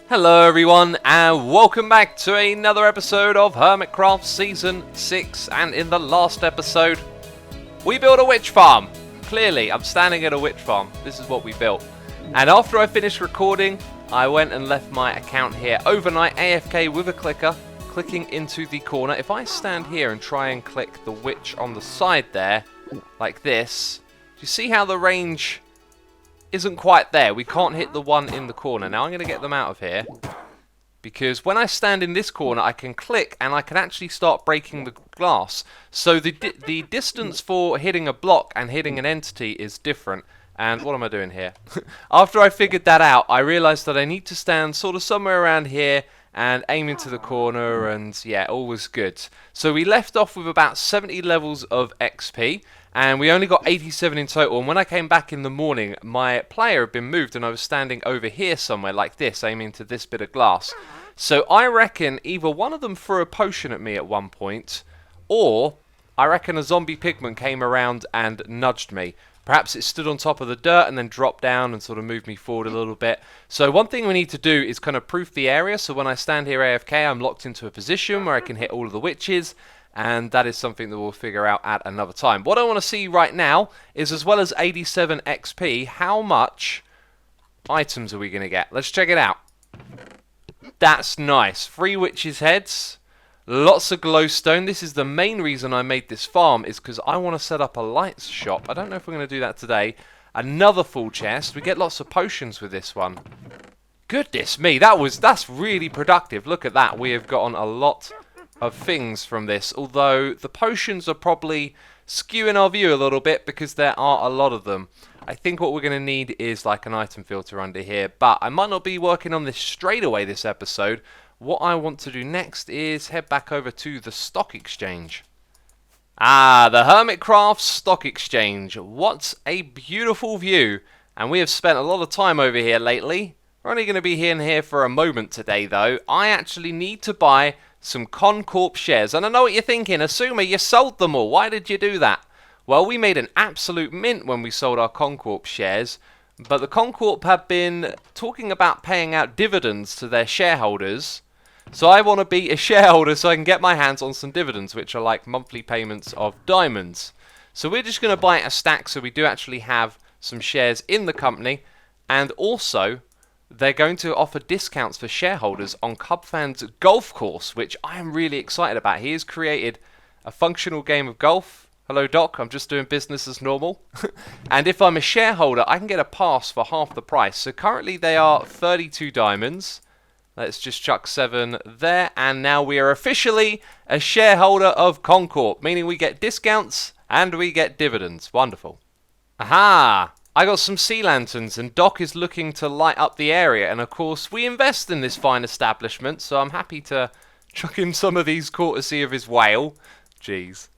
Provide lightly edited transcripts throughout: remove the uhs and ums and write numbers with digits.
Hello everyone, and welcome back to another episode of Hermitcraft Season 6, and in the last episode, we built a witch farm. Clearly, I'm standing at a witch farm. This is what we built. And after I finished recording, I went and left my account here overnight, AFK with a clicker, clicking into the corner. If I stand here and try and click the witch on the side there, like this, do you see how the range isn't quite there? We can't hit the one in the corner. Now I'm going to get them out of here, because when I stand in this corner I can click and I can actually start breaking the glass. So the distance for hitting a block and hitting an entity is different. And what am I doing here? After I figured that out, I realized that I need to stand sort of somewhere around here and aim into the corner, and yeah, all was good. So we left off with about 70 levels of XP, and we only got 87 in total. And when I came back in the morning, my player had been moved and I was standing over here somewhere like this, aiming to this bit of glass. So I reckon either one of them threw a potion at me at one point, or I reckon a zombie pigman came around and nudged me. Perhaps it stood on top of the dirt and then dropped down and sort of moved me forward a little bit. So one thing we need to do is kind of proof the area. So when I stand here AFK, I'm locked into a position where I can hit all of the witches. And that is something that we'll figure out at another time. What I want to see right now is, as well as 87 XP, how much items are we going to get? Let's check it out. That's nice. 3 witches' heads. Lots of glowstone. This is the main reason I made this farm, is because I want to set up a lights shop. I don't know if we're going to do that today. Another full chest. We get lots of potions with this one. Goodness me, that's really productive. Look at that. We have gotten a lot of things from this, although the potions are probably skewing our view a little bit because there are a lot of them. I think what we're going to need is like an item filter under here, but I might not be working on this straight away this episode. What I want to do next is head back over to the stock exchange. Ah, the Hermitcraft Stock Exchange. What a beautiful view. And we have spent a lot of time over here lately. We're only going to be in here for a moment today, though. I actually need to buy some Concorp shares. And I know what you're thinking. Asuma, you sold them all. Why did you do that? Well, we made an absolute mint when we sold our Concorp shares. But the Concorp have been talking about paying out dividends to their shareholders. So I want to be a shareholder so I can get my hands on some dividends, which are like monthly payments of diamonds. So we're just going to buy a stack so we do actually have some shares in the company. And also, they're going to offer discounts for shareholders on Cubfan's golf course, which I am really excited about. He has created a functional game of golf. Hello, Doc. I'm just doing business as normal. And if I'm a shareholder, I can get a pass for half the price. So currently they are 32 diamonds. Let's just chuck 7 there, and now we are officially a shareholder of Concorp, meaning we get discounts and we get dividends. Wonderful. Aha! I got some sea lanterns, and Doc is looking to light up the area, and of course we invest in this fine establishment, so I'm happy to chuck him some of these courtesy of his whale. Jeez.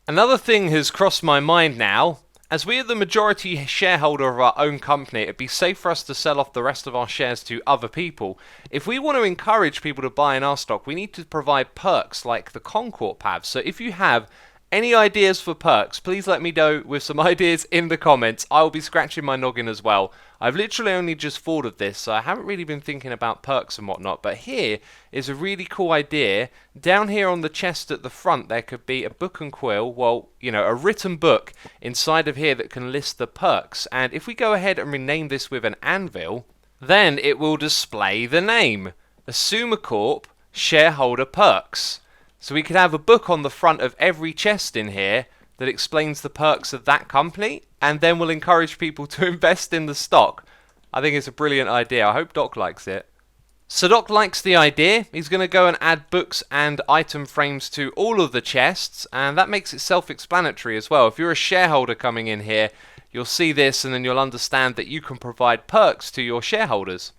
Another thing has crossed my mind now. As we are the majority shareholder of our own company, it'd be safe for us to sell off the rest of our shares to other people. If we want to encourage people to buy in our stock, we need to provide perks like the Concorp have. So if you have any ideas for perks, please let me know with some ideas in the comments. I will be scratching my noggin as well. I've literally only just thought of this, so I haven't really been thinking about perks and whatnot. But here is a really cool idea. Down here on the chest at the front, there could be a book and quill. Well, you know, a written book inside of here that can list the perks. And if we go ahead and rename this with an anvil, then it will display the name. Xisumavoid Shareholder Perks. So we could have a book on the front of every chest in here that explains the perks of that company, and then we'll encourage people to invest in the stock. I think it's a brilliant idea. I hope Doc likes it. So Doc likes the idea. He's going to go and add books and item frames to all of the chests, and that makes it self-explanatory as well. If you're a shareholder coming in here, you'll see this and then you'll understand that you can provide perks to your shareholders.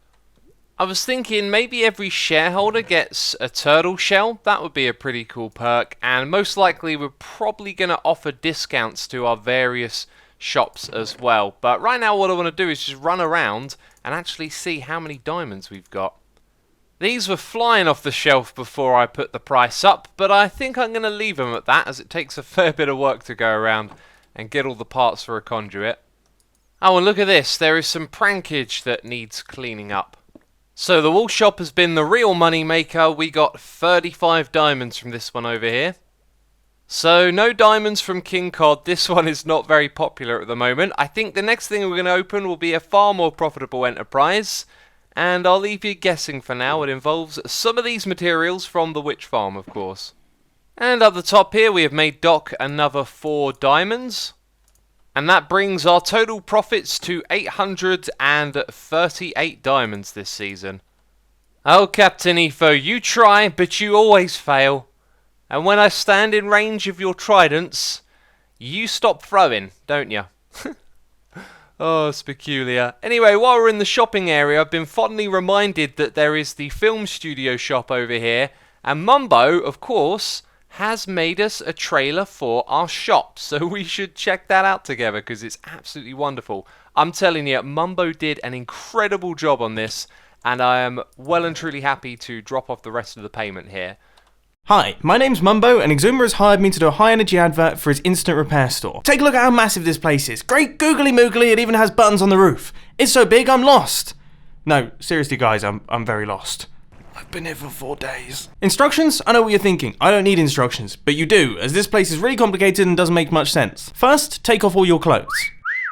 I was thinking maybe every shareholder gets a turtle shell. That would be a pretty cool perk, and most likely we're probably going to offer discounts to our various shops as well. But right now what I want to do is just run around and actually see how many diamonds we've got. These were flying off the shelf before I put the price up, but I think I'm going to leave them at that, as it takes a fair bit of work to go around and get all the parts for a conduit. Oh, and look at this. There is some prankage that needs cleaning up. So the wool shop has been the real money maker. We got 35 diamonds from this one over here. So no diamonds from King Cod. This one is not very popular at the moment. I think the next thing we're going to open will be a far more profitable enterprise. And I'll leave you guessing for now. It involves some of these materials from the witch farm, of course. And at the top here we have made Doc another 4 diamonds. And that brings our total profits to 838 diamonds this season. Oh, Captain Etho, you try, but you always fail. And when I stand in range of your tridents, you stop throwing, don't you? Oh, it's peculiar. Anyway, while we're in the shopping area, I've been fondly reminded that there is the film studio shop over here. And Mumbo, of course, has made us a trailer for our shop, so we should check that out together because it's absolutely wonderful. I'm telling you, Mumbo did an incredible job on this, and I am well and truly happy to drop off the rest of the payment here. Hi, my name's Mumbo, and Xisuma has hired me to do a high-energy advert for his instant repair store. Take a look at how massive this place is. Great googly moogly, it even has buttons on the roof. It's so big, I'm lost. No, seriously guys, I'm very lost. I've been here for 4 days. Instructions? I know what you're thinking. I don't need instructions, but you do, as this place is really complicated and doesn't make much sense. First, take off all your clothes.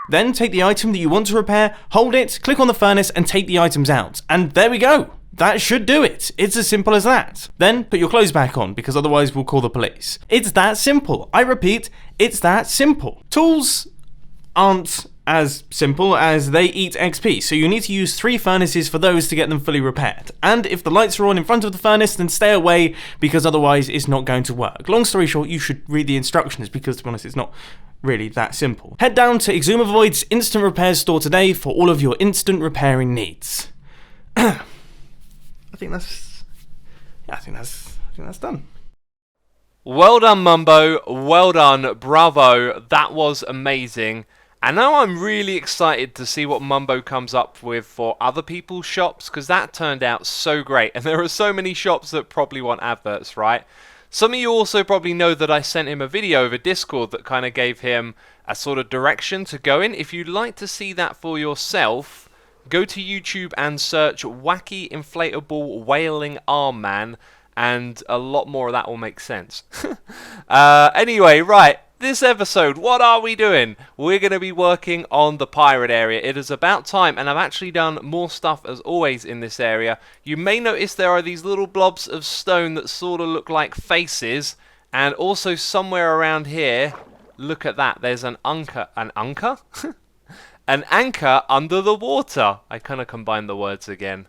Then take the item that you want to repair, hold it, click on the furnace, and take the items out. And there we go. That should do it. It's as simple as that. Then put your clothes back on, because otherwise we'll call the police. It's that simple. I repeat, it's that simple. Tools aren't as simple as they eat XP, so you need to use 3 furnaces for those to get them fully repaired. And if the lights are on in front of the furnace, then stay away, because otherwise it's not going to work. Long story short, you should read the instructions, because to be honest, it's not really that simple. Head down to xisumavoid's instant repairs store today for all of your instant repairing needs. I think that's done. Well done, Mumbo. Well done. Bravo. That was amazing. And now I'm really excited to see what Mumbo comes up with for other people's shops, because that turned out so great. And there are so many shops that probably want adverts, right? Some of you also probably know that I sent him a video over Discord that kind of gave him a sort of direction to go in. If you'd like to see that for yourself, go to YouTube and search Wacky Inflatable Wailing Arm Man, and a lot more of that will make sense. Anyway, right. This episode, what are we doing? We're going to be working on the pirate area. It is about time, and I've actually done more stuff as always in this area. You may notice there are these little blobs of stone that sort of look like faces, and also somewhere around here, look at that, there's an anchor. An anchor? An anchor under the water. I kind of combined the words again.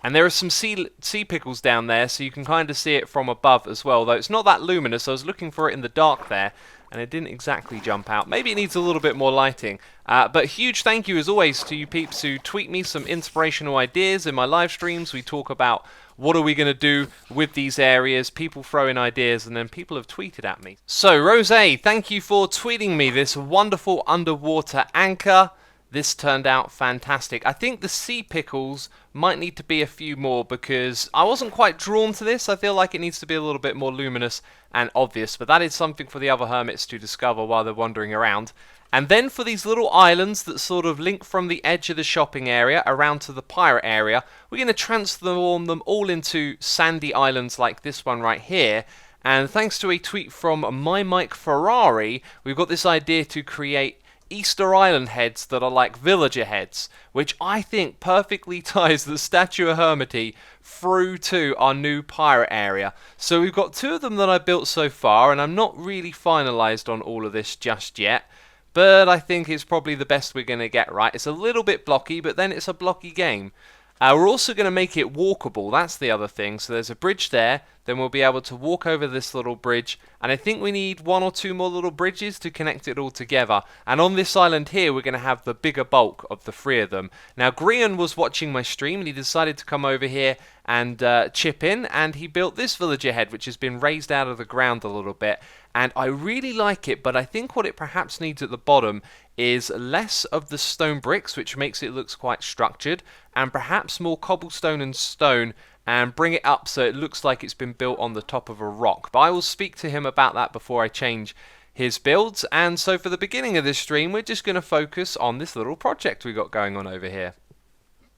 And there are some sea pickles down there, so you can kind of see it from above as well, though it's not that luminous. I was looking for it in the dark there, and it didn't exactly jump out. Maybe it needs a little bit more lighting. But huge thank you, as always, to you peeps who tweet me some inspirational ideas in my live streams. We talk about what are we going to do with these areas. People throw in ideas, and then people have tweeted at me. So, Rose, thank you for tweeting me this wonderful underwater anchor. This turned out fantastic. I think the sea pickles might need to be a few more because I wasn't quite drawn to this. I feel like it needs to be a little bit more luminous and obvious, but that is something for the other hermits to discover while they're wandering around. And then for these little islands that sort of link from the edge of the shopping area around to the pirate area, we're going to transform them all into sandy islands like this one right here. And thanks to a tweet from My Mike Ferrari, we've got this idea to create Easter Island heads that are like villager heads, which I think perfectly ties the Statue of Hermity through to our new pirate area. So we've got 2 of them that I built so far, and I'm not really finalised on all of this just yet, but I think it's probably the best we're going to get, right? It's a little bit blocky, but then it's a blocky game. We're also going to make it walkable, that's the other thing. So there's a bridge there, then we'll be able to walk over this little bridge, and I think we need 1 or 2 more little bridges to connect it all together. And on this island here, we're going to have the bigger bulk of the 3 of them. Now, Grian was watching my stream, and he decided to come over here and chip in, and he built this villager head, which has been raised out of the ground a little bit. And I really like it, but I think what it perhaps needs at the bottom is less of the stone bricks, which makes it look quite structured, and perhaps more cobblestone and stone, and bring it up so it looks like it's been built on the top of a rock. But I will speak to him about that before I change his builds. And so for the beginning of this stream, we're just going to focus on this little project we got going on over here.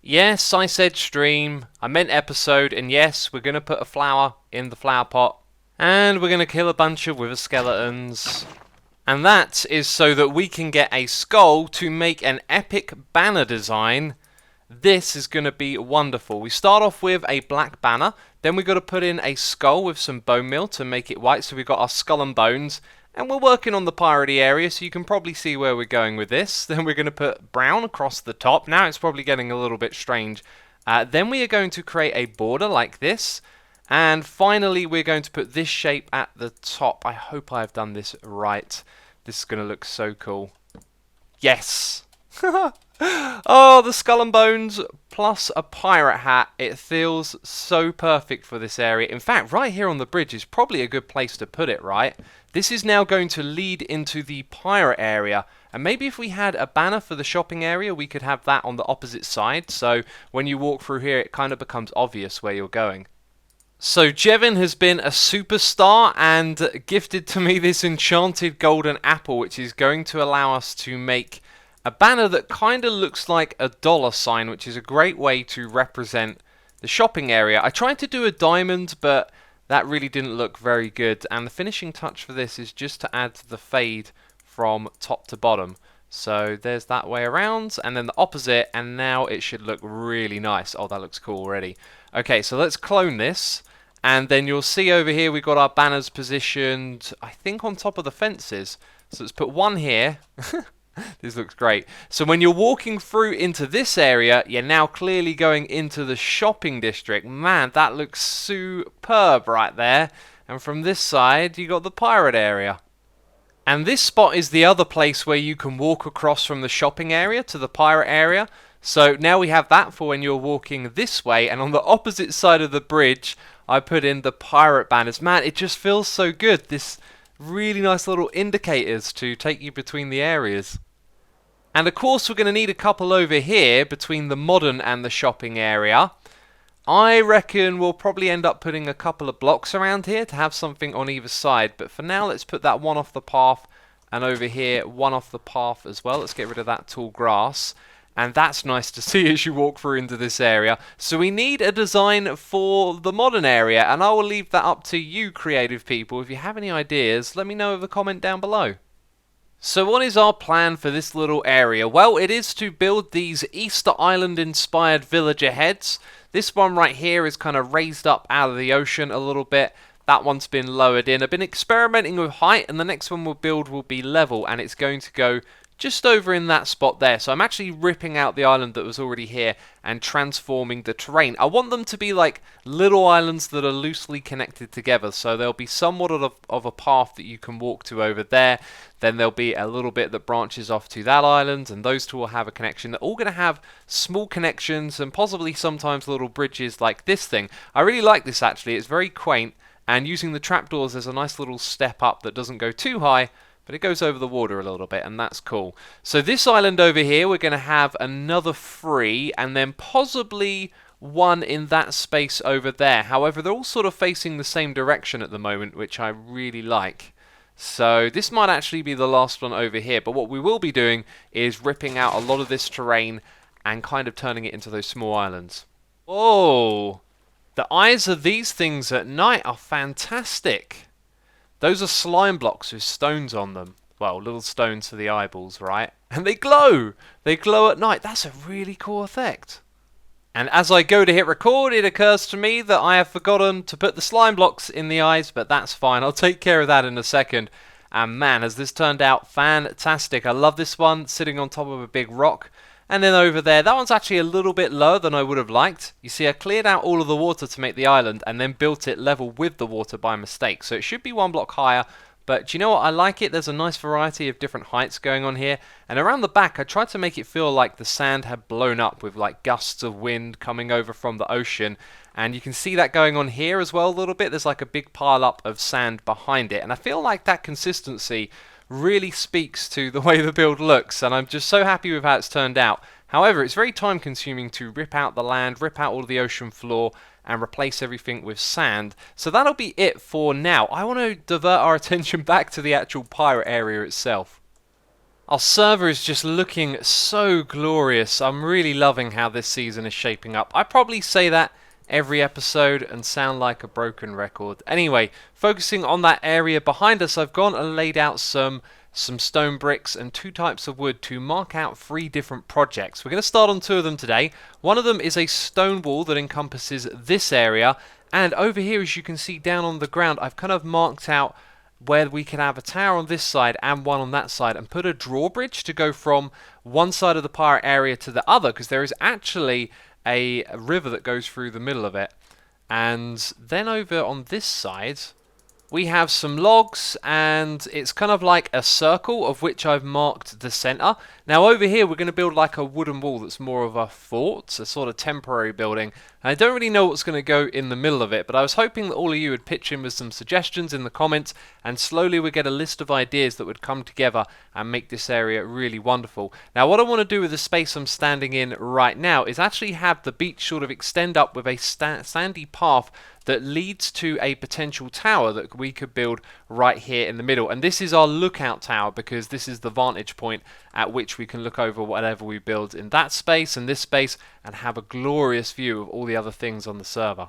Yes, I said stream. I meant episode. And yes, we're going to put a flower in the flower pot. And we're going to kill a bunch of wither skeletons. And that is so that we can get a skull to make an epic banner design. This is going to be wonderful. We start off with a black banner. Then we've got to put in a skull with some bone meal to make it white. So we've got our skull and bones. And we're working on the piratey area, so you can probably see where we're going with this. Then we're going to put brown across the top. Now it's probably getting a little bit strange. Then we are going to create a border like this. And finally, we're going to put this shape at the top. I hope I've done this right. This is going to look so cool. Yes! Oh, the skull and bones plus a pirate hat. It feels so perfect for this area. In fact, right here on the bridge is probably a good place to put it, right? This is now going to lead into the pirate area. And maybe if we had a banner for the shopping area, we could have that on the opposite side. So when you walk through here, it kind of becomes obvious where you're going. So Jevin has been a superstar and gifted to me this enchanted golden apple, which is going to allow us to make a banner that kind of looks like a $sign, which is a great way to represent the shopping area. I tried to do a diamond, but that really didn't look very good. And the finishing touch for this is just to add the fade from top to bottom. So there's that way around, and then the opposite, and now it should look really nice. Oh, that looks cool already. Okay, so let's clone this. And then you'll see over here we've got our banners positioned, I think, on top of the fences. So let's put one here. This looks great. So when you're walking through into this area, you're now clearly going into the shopping district. Man, that looks superb right there. And from this side, you got the pirate area. And this spot is the other place where you can walk across from the shopping area to the pirate area. So now we have that for when you're walking this way. And on the opposite side of the bridge, I put in the pirate banners. Man, it just feels so good. This really nice little indicators to take you between the areas. And of course we're going to need a couple over here between the modern and the shopping area. I reckon we'll probably end up putting a couple of blocks around here to have something on either side. But for now, let's put that one off the path, and over here, one off the path as well. Let's get rid of that tall grass. And that's nice to see as you walk through into this area. So we need a design for the modern area, and I will leave that up to you creative people. If you have any ideas, let me know with a comment down below. So what is our plan for this little area? Well, it is to build these Easter Island inspired villager heads. This one right here is kind of raised up out of the ocean a little bit. That one's been lowered in. I've been experimenting with height, and the next one we'll build will be level, and it's going to go just over in that spot there. So I'm actually ripping out the island that was already here and transforming the terrain. I want them to be like little islands that are loosely connected together. So there'll be somewhat of a path that you can walk to over there. Then there'll be a little bit that branches off to that island, and those two will have a connection. They're all going to have small connections and possibly sometimes little bridges like this thing. I really like this actually. It's very quaint, and using the trapdoors, there's a nice little step up that doesn't go too high, but it goes over the water a little bit, and that's cool. So this island over here, we're going to have another 3, and then possibly 1 in that space over there. However, they're all sort of facing the same direction at the moment, which I really like. So this might actually be the last one over here, but what we will be doing is ripping out a lot of this terrain and kind of turning it into those small islands. Oh, the eyes of these things at night are fantastic. Those are slime blocks with stones on them. Well, little stones for the eyeballs, right? And they glow! They glow at night. That's a really cool effect. And as I go to hit record, it occurs to me that I have forgotten to put the slime blocks in the eyes, but that's fine. I'll take care of that in a second. And man, has this turned out fantastic. I love this one, sitting on top of a big rock. And then over there, that one's actually a little bit lower than I would have liked. You see, I cleared out all of the water to make the island and then built it level with the water by mistake. So it should be 1 block higher. But do you know what? I like it. There's a nice variety of different heights going on here. And around the back, I tried to make it feel like the sand had blown up with like gusts of wind coming over from the ocean. And you can see that going on here as well a little bit. There's like a big pile up of sand behind it. And I feel like that consistency really speaks to the way the build looks, and I'm just so happy with how it's turned out. However, it's very time consuming to rip out the land, rip out all the ocean floor, and replace everything with sand. So that'll be it for now. I want to divert our attention back to the actual pirate area itself. Our server is just looking so glorious. I'm really loving how this season is shaping up. I probably say that every episode and sound like a broken record. Anyway, focusing on that area behind us, I've gone and laid out some stone bricks and 2 types of wood to mark out 3 different projects. We're going to start on 2 of them today. One of them is a stone wall that encompasses this area, and over here, as you can see down on the ground, I've kind of marked out where we can have a tower on this side and one on that side, and put a drawbridge to go from one side of the pirate area to the other, because there is actually a river that goes through the middle of it. And then over on this side, we have some logs, and it's kind of like a circle of which I've marked the center. Now over here we're going to build like a wooden wall that's more of a fort, a sort of temporary building. And I don't really know what's going to go in the middle of it, but I was hoping that all of you would pitch in with some suggestions in the comments, and slowly we get a list of ideas that would come together and make this area really wonderful. Now what I want to do with the space I'm standing in right now is actually have the beach sort of extend up with a sandy path that leads to a potential tower that we could build right here in the middle. And this is our lookout tower, because this is the vantage point at which we can look over whatever we build in that space and this space and have a glorious view of all the other things on the server.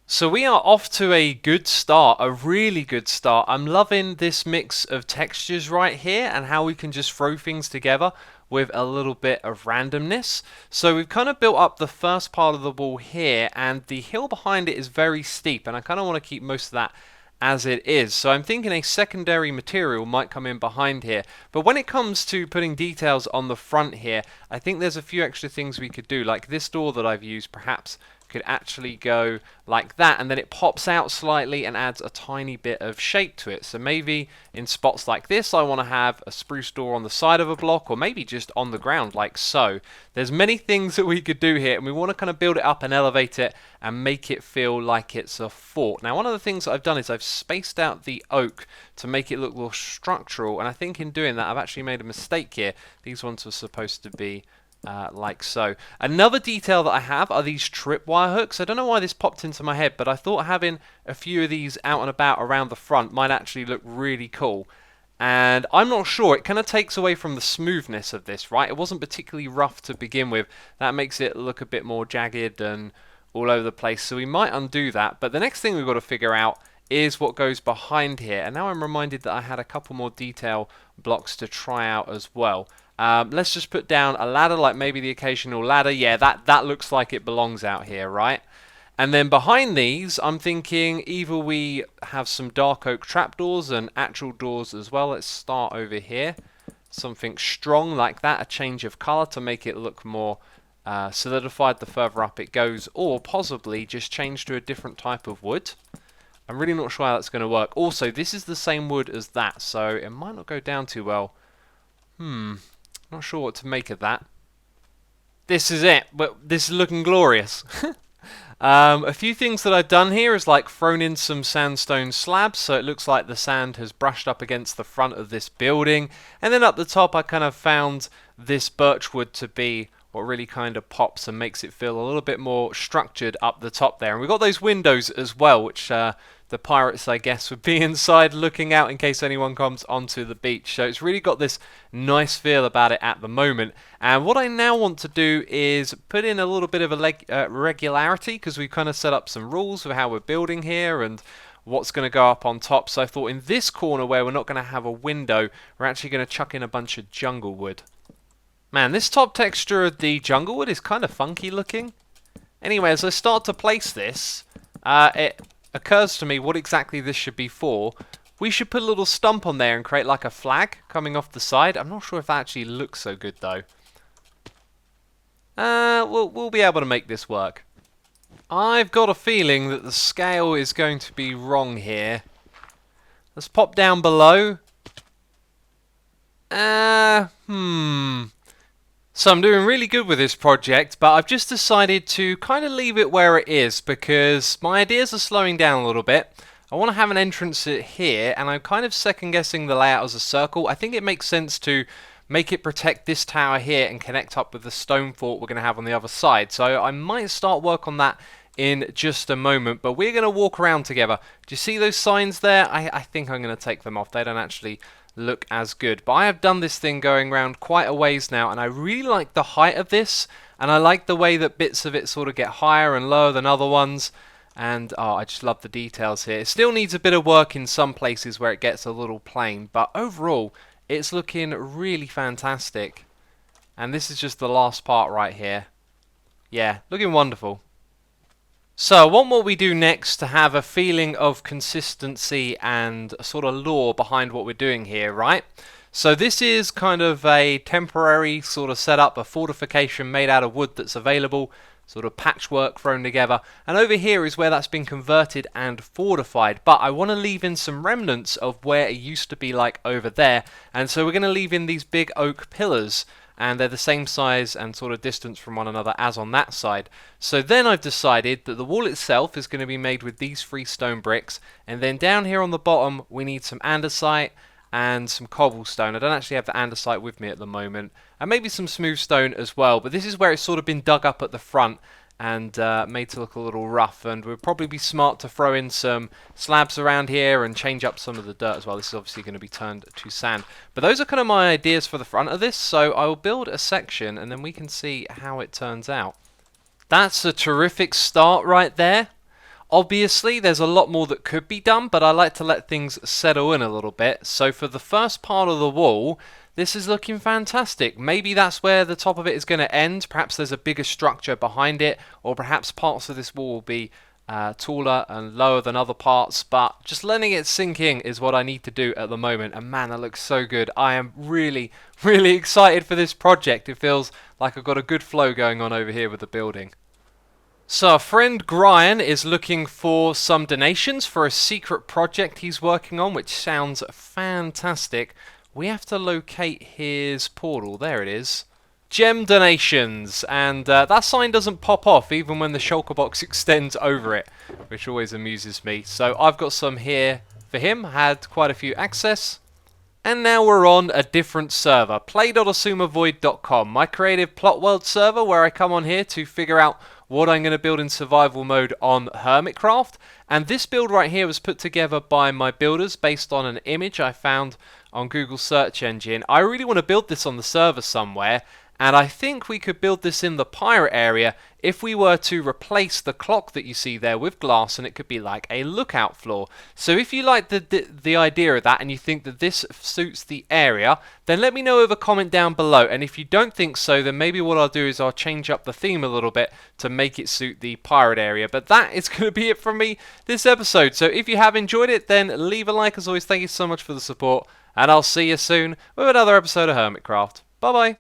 So we are off to a good start, a really good start. I'm loving this mix of textures right here and how we can just throw things together with a little bit of randomness. So we've kind of built up the first part of the wall here, and the hill behind it is very steep, and I kind of want to keep most of that as it is. So I'm thinking a secondary material might come in behind here. But when it comes to putting details on the front here, I think there's a few extra things we could do, like this door that I've used perhaps could actually go like that, and then it pops out slightly and adds a tiny bit of shape to it. So maybe in spots like this I want to have a spruce door on the side of a block, or maybe just on the ground like so. There's many things that we could do here, and we want to kind of build it up and elevate it and make it feel like it's a fort. Now one of the things that I've done is I've spaced out the oak to make it look more structural, and I think in doing that I've actually made a mistake here. These ones were supposed to be like so. Another detail that I have are these tripwire hooks. I don't know why this popped into my head, but I thought having a few of these out and about around the front might actually look really cool. And I'm not sure, it kind of takes away from the smoothness of this, right? It wasn't particularly rough to begin with. That makes it look a bit more jagged and all over the place, so we might undo that. But the next thing we've got to figure out is what goes behind here. And now I'm reminded that I had a couple more detail blocks to try out as well. Let's just put down a ladder, like maybe the occasional ladder. Yeah, that looks like it belongs out here, right? And then behind these, I'm thinking either we have some dark oak trapdoors and actual doors as well. Let's start over here. Something strong like that, a change of color to make it look more solidified the further up it goes, or possibly just change to a different type of wood. I'm really not sure how that's going to work. Also, this is the same wood as that, so it might not go down too well. Not sure what to make of that. This is it, but this is looking glorious. A few things that I've done here is like thrown in some sandstone slabs, so it looks like the sand has brushed up against the front of this building. And then up the top I kind of found this birch wood to be what really kind of pops and makes it feel a little bit more structured up the top there. And we've got those windows as well, which the pirates, I guess, would be inside looking out in case anyone comes onto the beach. So it's really got this nice feel about it at the moment. And what I now want to do is put in a little bit of a regularity, because we've kind of set up some rules for how we're building here and what's going to go up on top. So I thought in this corner where we're not going to have a window, we're actually going to chuck in a bunch of jungle wood. Man, this top texture of the jungle wood is kind of funky looking. Anyway, as I start to place this, it occurs to me what exactly this should be for. We should put a little stump on there and create like a flag coming off the side. I'm not sure if that actually looks so good though. We'll be able to make this work. I've got a feeling that the scale is going to be wrong here. Let's pop down below. So I'm doing really good with this project, but I've just decided to kind of leave it where it is because my ideas are slowing down a little bit. I want to have an entrance here, and I'm kind of second guessing the layout as a circle. I think it makes sense to make it protect this tower here and connect up with the stone fort we're going to have on the other side. So I might start work on that in just a moment, but we're going to walk around together. Do you see those signs there? I think I'm going to take them off. They don't actually look as good. But I have done this thing going around quite a ways now, and I really like the height of this, and I like the way that bits of it sort of get higher and lower than other ones. And I just love the details here. It still needs a bit of work in some places where it gets a little plain, but overall it's looking really fantastic. And this is just the last part right here. Yeah, looking wonderful. So I want what we do next to have a feeling of consistency and a sort of lore behind what we're doing here, right? So this is kind of a temporary sort of setup, a fortification made out of wood that's available, sort of patchwork thrown together, and over here is where that's been converted and fortified. But I want to leave in some remnants of where it used to be like over there, and so we're going to leave in these big oak pillars, and they're the same size and sort of distance from one another as on that side. So then I've decided that the wall itself is going to be made with these 3 stone bricks, and then down here on the bottom we need some andesite and some cobblestone. I don't actually have the andesite with me at the moment, and maybe some smooth stone as well, but this is where it's sort of been dug up at the front and made to look a little rough, and would probably be smart to throw in some slabs around here and change up some of the dirt as well. This is obviously going to be turned to sand, but those are kind of my ideas for the front of this, so I will build a section and then we can see how it turns out. That's a terrific start right there. Obviously, there's a lot more that could be done, but I like to let things settle in a little bit. So for the first part of the wall, this is looking fantastic. Maybe that's where the top of it is going to end. Perhaps there's a bigger structure behind it, or perhaps parts of this wall will be taller and lower than other parts, but just letting it sink in is what I need to do at the moment. And man, that looks so good. I am really, really excited for this project. It feels like I've got a good flow going on over here with the building. So our friend Brian is looking for some donations for a secret project he's working on, which sounds fantastic. We have to locate his portal. There it is. Gem donations, and that sign doesn't pop off even when the shulker box extends over it, which always amuses me. So I've got some here for him, had quite a few access. And now we're on a different server, play.xisumavoid.com, my creative plot world server where I come on here to figure out what I'm going to build in survival mode on Hermitcraft. And this build right here was put together by my builders based on an image I found on Google search engine. I really want to build this on the server somewhere, and I think we could build this in the pirate area if we were to replace the clock that you see there with glass, and it could be like a lookout floor. So if you like the idea of that and you think that this suits the area, then let me know with a comment down below. And if you don't think so, then maybe what I'll do is I'll change up the theme a little bit to make it suit the pirate area. But that is going to be it from me this episode. So if you have enjoyed it, then leave a like. As always, thank you so much for the support, and I'll see you soon with another episode of Hermitcraft. Bye bye.